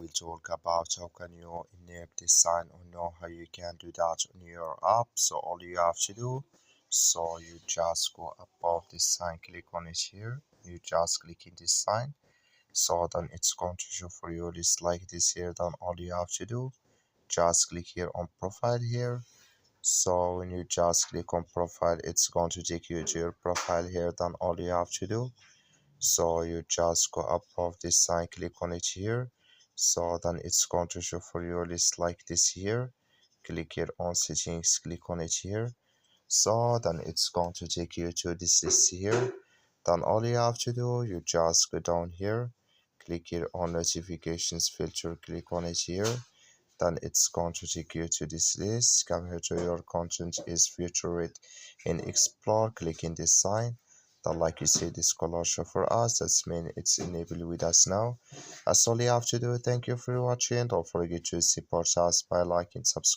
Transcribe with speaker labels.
Speaker 1: will talk about how can you enable this sign or know how you can do that on your app. So all you have to do, so you just go above this sign, click on it here, you just click in this sign, so then it's going to show for you list like this here. Then all you have to do, just click here on profile here. So when you just click on profile, it's going to take you to your profile here. Then all you have to do, so you just go above this sign, click on it here, so then it's going to show for your list like this here. Click here on settings, click on it here, so then it's going to take you to this list here. Then all you have to do, you just go down here, click here on notifications filter, click on it here, then it's going to take you to this list. Come here to your content is featured in explore, click in this sign. Then like you see this color show for us, that's mean it's enabled with us now. That's all you have to do. Thank you for watching. Don't forget to support us by liking, subscribe.